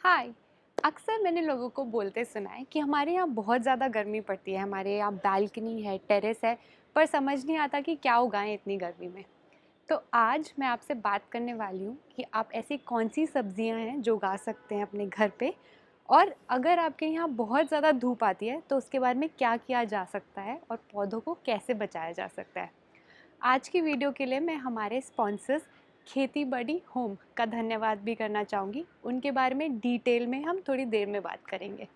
हाय। अक्सर मैंने लोगों को बोलते सुना है कि हमारे यहाँ बहुत ज़्यादा गर्मी पड़ती है, हमारे यहाँ बालकनी है, टेरेस है, पर समझ नहीं आता कि क्या उगाएं इतनी गर्मी में। तो आज मैं आपसे बात करने वाली हूँ कि आप ऐसी कौन सी सब्जियाँ हैं जो उगा सकते हैं अपने घर पे, और अगर आपके यहाँ बहुत ज़्यादा धूप आती है तो उसके बारे में क्या किया जा सकता है और पौधों को कैसे बचाया जा सकता है। आज की वीडियो के लिए मैं हमारे स्पॉन्सर्स खेती बड़ी होम का धन्यवाद भी करना चाहूँगी। उनके बारे में डिटेल में हम थोड़ी देर में बात करेंगे।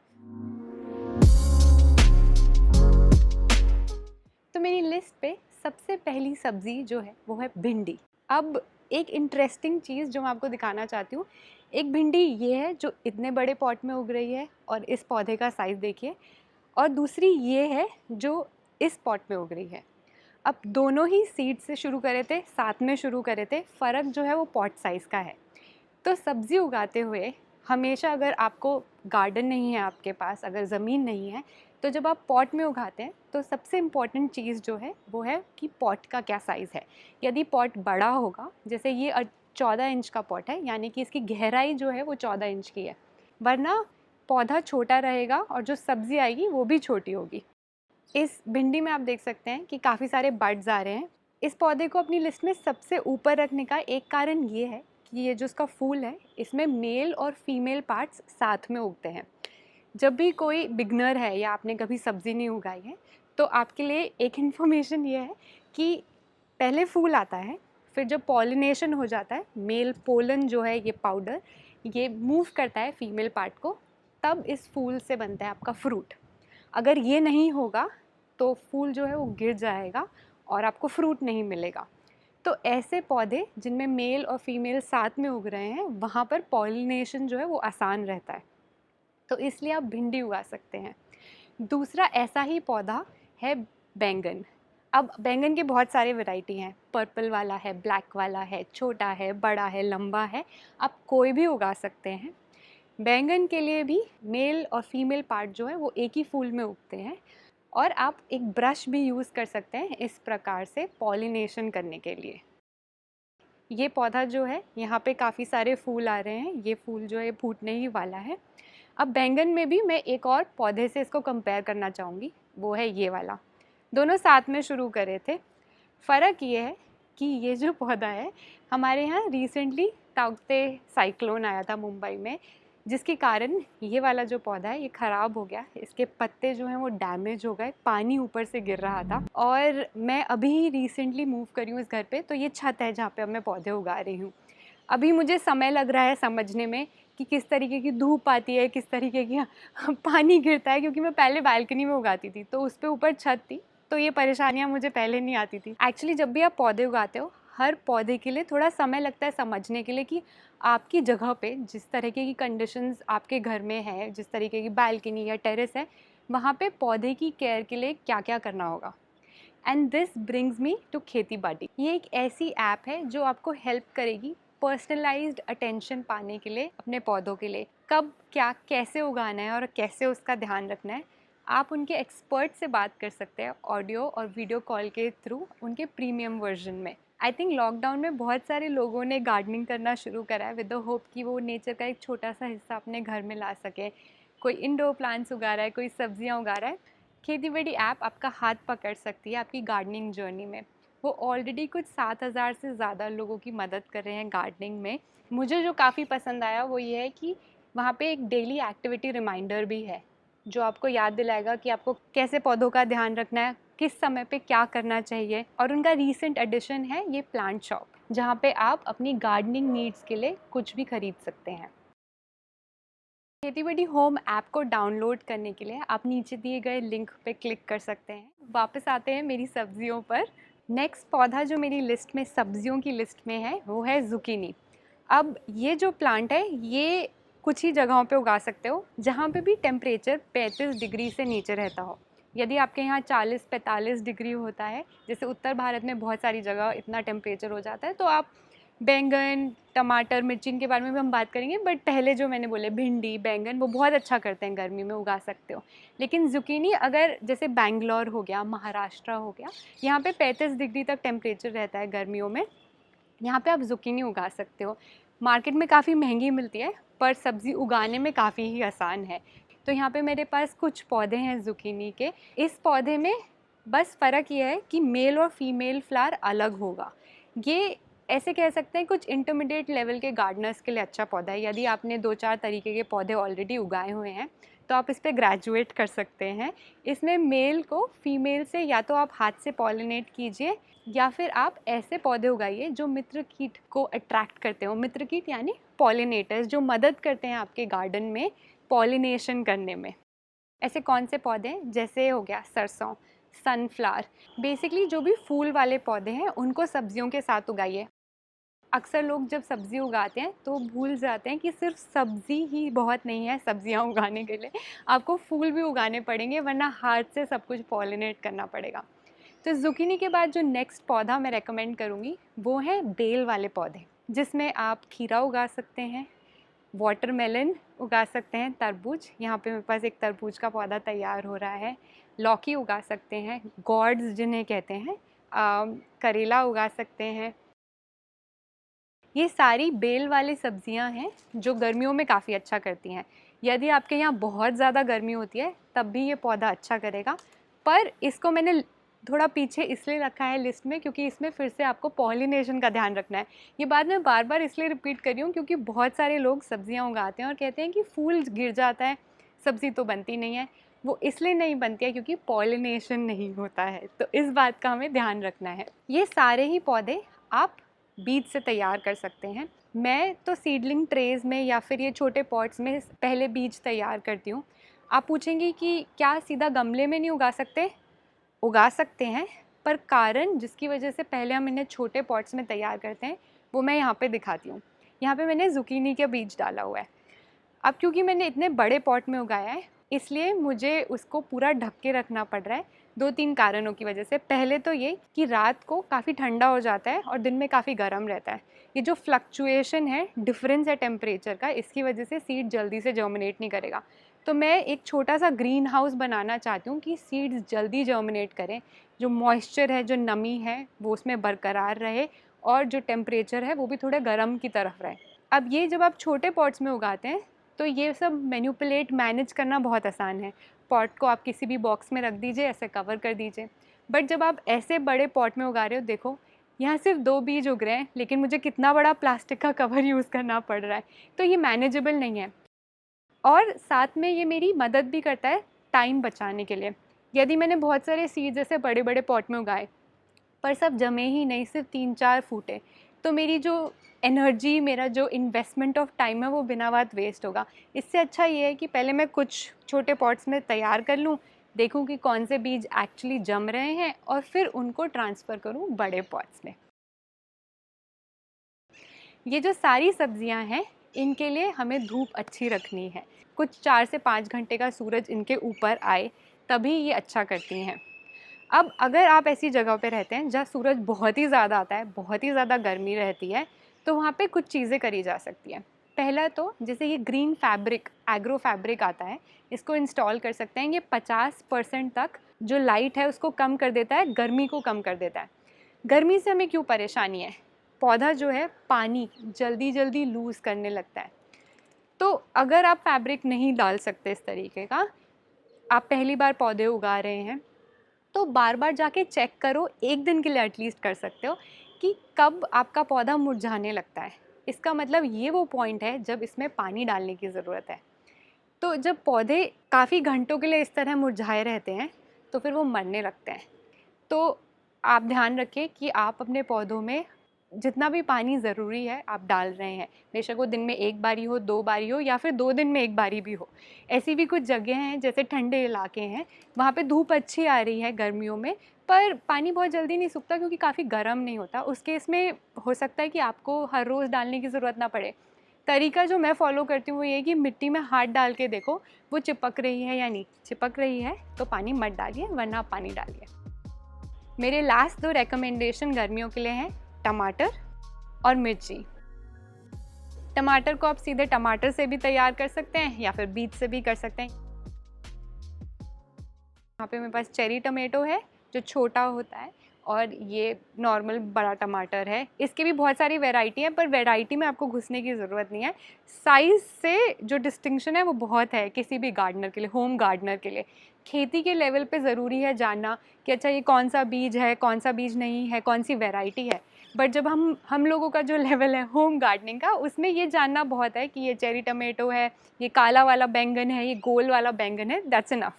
तो मेरी लिस्ट पे सबसे पहली सब्ज़ी जो है वो है भिंडी। अब एक इंटरेस्टिंग चीज़ जो मैं आपको दिखाना चाहती हूँ, एक भिंडी ये है जो इतने बड़े पॉट में उग रही है और इस पौधे का साइज़ देखिए, और दूसरी ये है जो इस पॉट में उग रही है। अब दोनों ही सीड से शुरू करे थे, साथ में शुरू करे थे, फ़र्क जो है वो पॉट साइज़ का है। तो सब्ज़ी उगाते हुए हमेशा, अगर आपको गार्डन नहीं है आपके पास, अगर ज़मीन नहीं है, तो जब आप पॉट में उगाते हैं तो सबसे इम्पॉर्टेंट चीज़ जो है वो है कि पॉट का क्या साइज़ है। यदि पॉट बड़ा होगा, जैसे ये 14 इंच का पॉट है, यानी कि इसकी गहराई जो है वो 14 इंच की है, वरना पौधा छोटा रहेगा और जो सब्ज़ी आएगी वो भी छोटी होगी। इस भिंडी में आप देख सकते हैं कि काफ़ी सारे बड्स आ रहे हैं। इस पौधे को अपनी लिस्ट में सबसे ऊपर रखने का एक कारण ये है कि ये जो इसका फूल है, इसमें मेल और फीमेल पार्ट्स साथ में उगते हैं। जब भी कोई बिगनर है या आपने कभी सब्ज़ी नहीं उगाई है, तो आपके लिए एक इन्फॉर्मेशन ये है कि पहले फूल आता है, फिर जब पॉलिनेशन हो जाता है, मेल पोलन जो है, ये पाउडर ये मूव करता है फीमेल पार्ट को, तब इस फूल से बनता है आपका फ्रूट। अगर ये नहीं होगा तो फूल जो है वो गिर जाएगा और आपको फ्रूट नहीं मिलेगा। तो ऐसे पौधे जिनमें मेल और फीमेल साथ में उग रहे हैं, वहाँ पर पॉलिनेशन जो है वो आसान रहता है, तो इसलिए आप भिंडी उगा सकते हैं। दूसरा ऐसा ही पौधा है बैंगन। अब बैंगन के बहुत सारे वैरायटी हैं, पर्पल वाला है, ब्लैक वाला है, छोटा है, बड़ा है, लंबा है, आप कोई भी उगा सकते हैं। बैंगन के लिए भी मेल और फीमेल पार्ट जो है वो एक ही फूल में उगते हैं, और आप एक ब्रश भी यूज़ कर सकते हैं इस प्रकार से पॉलिनेशन करने के लिए। ये पौधा जो है, यहाँ पे काफ़ी सारे फूल आ रहे हैं, ये फूल जो है फूटने ही वाला है। अब बैंगन में भी मैं एक और पौधे से इसको कंपेयर करना चाहूँगी, वो है ये वाला। दोनों साथ में शुरू करे थे। फ़र्क ये है कि ये जो पौधा है, हमारे यहाँ रिसेंटली ताउते साइक्लोन आया था मुंबई में, जिसके कारण ये वाला जो पौधा है ये ख़राब हो गया। इसके पत्ते जो हैं वो डैमेज हो गए, पानी ऊपर से गिर रहा था। और मैं अभी रिसेंटली मूव करी हूँ इस घर पे, तो ये छत है जहाँ पे अब मैं पौधे उगा रही हूँ। अभी मुझे समय लग रहा है समझने में कि किस तरीके की धूप आती है, किस तरीके की पानी गिरता है, क्योंकि मैं पहले बालकनी में उगाती थी, तो उस पर ऊपर छत थी, तो ये परेशानियाँ मुझे पहले नहीं आती थी। एक्चुअली जब भी आप पौधे उगाते हो, हर पौधे के लिए थोड़ा समय लगता है समझने के लिए कि आपकी जगह पे जिस तरीके की कंडीशंस आपके घर में है, जिस तरीके की बालकनी या टेरेस है, वहाँ पे पौधे की केयर के लिए क्या क्या करना होगा। And this brings me to खेती बाड़ी। ये एक ऐसी ऐप है जो आपको हेल्प करेगी पर्सनलाइज्ड अटेंशन पाने के लिए अपने पौधों के लिए। कब क्या कैसे उगाना है और कैसे उसका ध्यान रखना है, आप उनके एक्सपर्ट से बात कर सकते हैं ऑडियो और वीडियो कॉल के थ्रू, उनके प्रीमियम वर्जन में। आई थिंक लॉकडाउन में बहुत सारे लोगों ने गार्डनिंग करना शुरू करा है विद द होप कि वो नेचर का एक छोटा सा हिस्सा अपने घर में ला सके। कोई इंडोर प्लांट्स उगा रहा है, कोई सब्जियां उगा रहा है। खेती बड़ी ऐप आपका हाथ पकड़ सकती है आपकी गार्डनिंग जर्नी में। वो ऑलरेडी कुछ 7,000 से ज़्यादा लोगों की मदद कर रहे हैं गार्डनिंग में। मुझे जो काफ़ी पसंद आया वो ये है कि वहाँ पे एक डेली एक्टिविटी रिमाइंडर भी है, जो आपको याद दिलाएगा कि आपको कैसे पौधों का ध्यान रखना है, किस समय पे क्या करना चाहिए। और उनका रीसेंट एडिशन है ये प्लांट शॉप, जहाँ पे आप अपनी गार्डनिंग नीड्स के लिए कुछ भी खरीद सकते हैं। खेती बड़ी होम ऐप को डाउनलोड करने के लिए आप नीचे दिए गए लिंक पे क्लिक कर सकते हैं। वापस आते हैं मेरी सब्जियों पर। नेक्स्ट पौधा जो मेरी लिस्ट में, सब्जियों की लिस्ट में है, वो है ज़ुकीनी। अब ये जो प्लांट है ये कुछ ही जगहों पे उगा सकते हो जहाँ पे भी टेम्परेचर 35 डिग्री से नीचे रहता हो। यदि आपके यहाँ 40-45 डिग्री होता है, जैसे उत्तर भारत में बहुत सारी जगह इतना टेम्परेचर हो जाता है, तो आप बैंगन, टमाटर, मिर्ची, इनके बारे में भी हम बात करेंगे, बट पहले जो मैंने बोले भिंडी, बैंगन, वो बहुत अच्छा करते हैं, गर्मी में उगा सकते हो। लेकिन ज़ुकीनी अगर जैसे बैंगलोर हो गया, महाराष्ट्र हो गया, यहाँ पे 35 डिग्री तक टेम्परेचर रहता है गर्मियों में, यहाँ पे आप ज़ुकीनी उगा सकते हो। मार्केट में काफ़ी महंगी मिलती है, पर सब्ज़ी उगाने में काफ़ी ही आसान है। तो यहाँ पे मेरे पास कुछ पौधे हैं ज़ुकीनी के। इस पौधे में बस फ़र्क ये है कि मेल और फीमेल फ्लावर अलग होगा। ये ऐसे कह सकते हैं कुछ इंटरमीडिएट लेवल के गार्डनर्स के लिए अच्छा पौधा है। यदि आपने 2-4 तरीके के पौधे ऑलरेडी उगाए हुए हैं तो आप इस पे ग्रेजुएट कर सकते हैं। इसमें मेल को फीमेल से या तो आप हाथ से पॉलिनेट कीजिए या फिर आप ऐसे पौधे उगाइए जो मित्र कीट को अट्रैक्ट करते हो। मित्र कीट यानी पॉलिनेटर्स जो मदद करते हैं आपके गार्डन में पॉलिनेशन करने में। ऐसे कौन से पौधे हैं? जैसे हो गया सरसों, सनफ्लावर। बेसिकली जो भी फूल वाले पौधे हैं उनको सब्जियों के साथ उगाइए। अक्सर लोग जब सब्ज़ी उगाते हैं तो भूल जाते हैं कि सिर्फ सब्ज़ी ही बहुत नहीं है सब्जियां उगाने के लिए, आपको फूल भी उगाने पड़ेंगे, वरना हाथ से सब कुछ पॉलिनेट करना पड़ेगा। तो ज़ुकीनी के बाद जो नेक्स्ट पौधा मैं रेकमेंड करूँगी वो है बेल वाले पौधे, जिसमें आप खीरा उगा सकते हैं, वाटरमेलन उगा सकते हैं, तरबूज। यहाँ पे मेरे पास एक तरबूज का पौधा तैयार हो रहा है। लौकी उगा सकते हैं, गॉड्स जिन्हें कहते हैं, करेला उगा सकते हैं। ये सारी बेल वाली सब्जियां हैं जो गर्मियों में काफ़ी अच्छा करती हैं। यदि आपके यहाँ बहुत ज़्यादा गर्मी होती है तब भी ये पौधा अच्छा करेगा, पर इसको मैंने थोड़ा पीछे इसलिए रखा है लिस्ट में क्योंकि इसमें फिर से आपको पॉलिनेशन का ध्यान रखना है। ये बात मैं बार बार इसलिए रिपीट कर रही हूँ क्योंकि बहुत सारे लोग सब्जियाँ उगाते हैं और कहते हैं कि फूल गिर जाता है, सब्ज़ी तो बनती नहीं है। वो इसलिए नहीं बनती है क्योंकि पॉलिनेशन नहीं होता है, तो इस बात का हमें ध्यान रखना है। ये सारे ही पौधे आप बीज से तैयार कर सकते हैं। मैं तो सीडलिंग ट्रेज़ में या फिर ये छोटे पॉट्स में पहले बीज तैयार करती हूँ। आप पूछेंगे कि क्या सीधा गमले में नहीं उगा सकते? उगा सकते हैं, पर कारण जिसकी वजह से पहले हम इन्हें छोटे पॉट्स में तैयार करते हैं वो मैं यहाँ पे दिखाती हूँ। यहाँ पे मैंने ज़ुकीनी के बीज डाला हुआ है। अब क्योंकि मैंने इतने बड़े पॉट में उगाया है इसलिए मुझे उसको पूरा ढक के रखना पड़ रहा है 2-3 कारणों की वजह से। पहले तो ये कि रात को काफ़ी ठंडा हो जाता है और दिन में काफ़ी गर्म रहता है। ये जो फ्लक्चुएशन है, डिफरेंस है टेम्परेचर का, इसकी वजह से सीड जल्दी से जर्मिनेट नहीं करेगा। तो मैं एक छोटा सा ग्रीन हाउस बनाना चाहती हूँ कि सीड्स जल्दी जर्मिनेट करें, जो मॉइस्चर है, जो नमी है वो उसमें बरकरार रहे और जो टेम्परेचर है वो भी थोड़ा गर्म की तरफ रहे। अब ये जब आप छोटे पॉट्स में उगाते हैं तो ये सब मैनिपुलेट मैनेज करना बहुत आसान है। पॉट को आप किसी भी बॉक्स में रख दीजिए, ऐसे कवर कर दीजिए। बट जब आप ऐसे बड़े पॉट में उगा रहे हो, देखो यहाँ सिर्फ 2 बीज उग रहे हैं लेकिन मुझे कितना बड़ा प्लास्टिक का कवर यूज़ करना पड़ रहा है, तो ये मैनेजेबल नहीं है। और साथ में ये मेरी मदद भी करता है टाइम बचाने के लिए। यदि मैंने बहुत सारे सीड्स ऐसे बड़े बड़े पॉट में उगाए पर सब जमे ही नहीं, सिर्फ 3-4 फूटे, तो मेरी जो एनर्जी, मेरा जो इन्वेस्टमेंट ऑफ टाइम है वो बिना बात वेस्ट होगा। इससे अच्छा ये है कि पहले मैं कुछ छोटे पॉट्स में तैयार कर लूँ, देखूँ कि कौन से बीज एक्चुअली जम रहे हैं और फिर उनको ट्रांसफ़र करूँ बड़े पॉट्स में। ये जो सारी सब्जियां हैं इनके लिए हमें धूप अच्छी रखनी है। कुछ 4 से 5 घंटे का सूरज इनके ऊपर आए तभी ये अच्छा करती हैं। अब अगर आप ऐसी जगह पे रहते हैं जहाँ सूरज बहुत ही ज़्यादा आता है, बहुत ही ज़्यादा गर्मी रहती है, तो वहाँ पे कुछ चीज़ें करी जा सकती हैं। पहला तो जैसे ये ग्रीन फैब्रिक, एग्रो फैब्रिक आता है, इसको इंस्टॉल कर सकते हैं। ये 50% तक जो लाइट है उसको कम कर देता है, गर्मी को कम कर देता है। गर्मी से हमें क्यों परेशानी है? पौधा जो है पानी जल्दी जल्दी लूज़ करने लगता है। तो अगर आप फैब्रिक नहीं डाल सकते इस तरीके का, आप पहली बार पौधे उगा रहे हैं, तो बार बार जाके चेक करो, एक दिन के लिए एटलीस्ट कर सकते हो कि कब आपका पौधा मुरझाने लगता है। इसका मतलब ये वो पॉइंट है जब इसमें पानी डालने की ज़रूरत है। तो जब पौधे काफ़ी घंटों के लिए इस तरह मुरझाए रहते हैं तो फिर वो मरने लगते हैं। तो आप ध्यान रखें कि आप अपने पौधों में जितना भी पानी ज़रूरी है आप डाल रहे हैं। बेशक वो दिन में 1 बारी हो, 2 बारी हो या फिर 2 दिन में 1 बारी भी हो। ऐसी भी कुछ जगह हैं जैसे ठंडे इलाके हैं, वहाँ पे धूप अच्छी आ रही है गर्मियों में, पर पानी बहुत जल्दी नहीं सूखता क्योंकि काफ़ी गर्म नहीं होता। उस केस में हो सकता है कि आपको हर रोज़ डालने की ज़रूरत ना पड़े। तरीका जो मैं फ़ॉलो करती हूँ वो ये कि मिट्टी में हाथ डाल के देखो वो चिपक रही है या नहीं। चिपक रही है तो पानी मत डालिए, वरना आप पानी डालिए। मेरे लास्ट 2 रिकमेंडेशन गर्मियों के लिए हैं टमाटर और मिर्ची। टमाटर को आप सीधे टमाटर से भी तैयार कर सकते हैं या फिर बीज से भी कर सकते हैं। यहाँ पे मेरे पास चेरी टमाटो है जो छोटा होता है और ये नॉर्मल बड़ा टमाटर है। इसके भी बहुत सारी वैरायटी हैं, पर वैरायटी में आपको घुसने की ज़रूरत नहीं है। साइज़ से जो डिस्टिंक्शन है वो बहुत है किसी भी गार्डनर के लिए, होम गार्डनर के लिए। खेती के लेवल पे ज़रूरी है जानना कि अच्छा ये कौन सा बीज है, कौन सा बीज नहीं है, कौन सी वैरायटी है। बट जब हम लोगों का जो लेवल है होम गार्डनिंग का, उसमें ये जानना बहुत है कि ये चेरी टमाटो है, ये काला वाला बैंगन है, ये गोल वाला बैंगन है, दैट्स इनफ।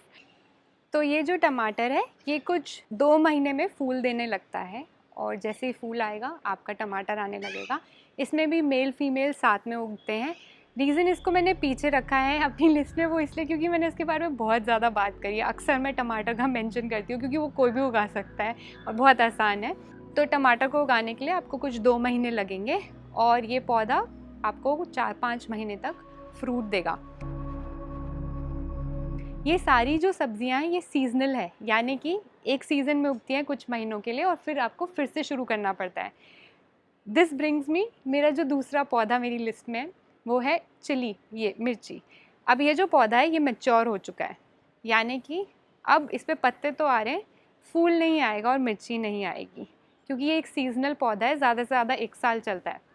तो ये जो टमाटर है ये कुछ 2 महीने में फूल देने लगता है, और जैसे ही फूल आएगा आपका टमाटर आने लगेगा। इसमें भी मेल फीमेल साथ में उगते हैं। रीज़न इसको मैंने पीछे रखा है अपनी लिस्ट में वो इसलिए क्योंकि मैंने इसके बारे में बहुत ज़्यादा बात करी है। अक्सर मैं टमाटर का मेंशन करती हूँ क्योंकि वो कोई भी उगा सकता है और बहुत आसान है। तो टमाटर को उगाने के लिए आपको कुछ 2 महीने लगेंगे, और ये पौधा आपको 4-5 महीने तक फ्रूट देगा। ये सारी जो सब्जियां हैं ये सीजनल है, यानी कि एक सीज़न में उगती हैं कुछ महीनों के लिए और फिर आपको फिर से शुरू करना पड़ता है। दिस ब्रिंग्स मी, मेरा जो दूसरा पौधा मेरी लिस्ट में है वो है चिली, ये मिर्ची। अब ये जो पौधा है ये मैच्योर हो चुका है, यानी कि अब इस पे पत्ते तो आ रहे हैं, फूल नहीं आएगा और मिर्ची नहीं आएगी, क्योंकि ये एक सीजनल पौधा है, ज़्यादा से ज़्यादा 1 साल चलता है।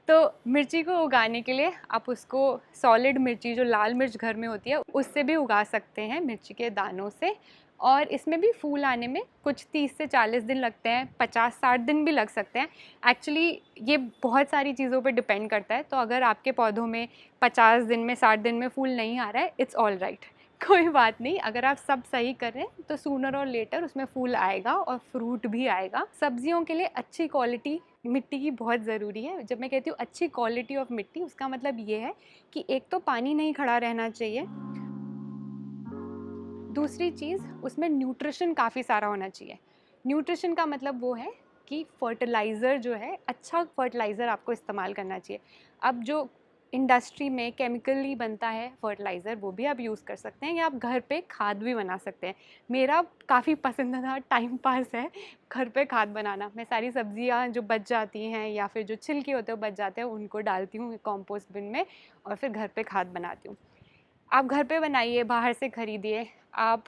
तो मिर्ची को उगाने के लिए आप उसको सॉलिड मिर्ची, जो लाल मिर्च घर में होती है, उससे भी उगा सकते हैं, मिर्ची के दानों से। और इसमें भी फूल आने में कुछ 30 से 40 दिन लगते हैं, 50-60 दिन भी लग सकते हैं। एक्चुअली ये बहुत सारी चीज़ों पे डिपेंड करता है। तो अगर आपके पौधों में 50 दिन में, 60 दिन में फूल नहीं आ रहा है, इट्स ऑल राइट, कोई बात नहीं। अगर आप सब सही कर रहे हैं तो सूनर और लेटर उसमें फूल आएगा और फ्रूट भी आएगा। सब्जियों के लिए अच्छी क्वालिटी मिट्टी की बहुत ज़रूरी है। जब मैं कहती हूँ अच्छी क्वालिटी ऑफ मिट्टी, उसका मतलब ये है कि एक तो पानी नहीं खड़ा रहना चाहिए, दूसरी चीज़ उसमें न्यूट्रिशन काफ़ी सारा होना चाहिए। न्यूट्रिशन का मतलब वो है कि फर्टिलाइज़र जो है, अच्छा फर्टिलाइज़र आपको इस्तेमाल करना चाहिए। अब जो इंडस्ट्री में केमिकली बनता है फर्टिलाइज़र, वो भी आप यूज़ कर सकते हैं, या आप घर पे खाद भी बना सकते हैं। मेरा काफ़ी पसंदीदा टाइम पास है घर पे खाद बनाना। मैं सारी सब्जियां जो बच जाती हैं या फिर जो छिलके होते हैं वो बच जाते हैं, उनको डालती हूँ कंपोस्ट बिन में और फिर घर पे खाद बनाती हूँ। आप घर पे बनाइए, बाहर से ख़रीदिए। आप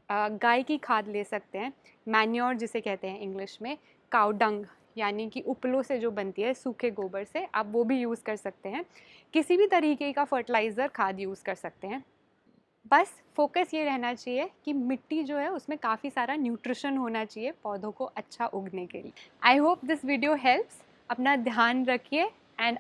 गाय की खाद ले सकते हैं, मैन्योर जिसे कहते हैं इंग्लिश में, काउ डंग, यानी कि उपलों से जो बनती है, सूखे गोबर से, आप वो भी यूज़ कर सकते हैं। किसी भी तरीके का फर्टिलाइज़र खाद यूज़ कर सकते हैं। बस फोकस ये रहना चाहिए कि मिट्टी जो है उसमें काफ़ी सारा न्यूट्रिशन होना चाहिए पौधों को अच्छा उगने के लिए। I hope this video helps. अपना ध्यान रखिए एंड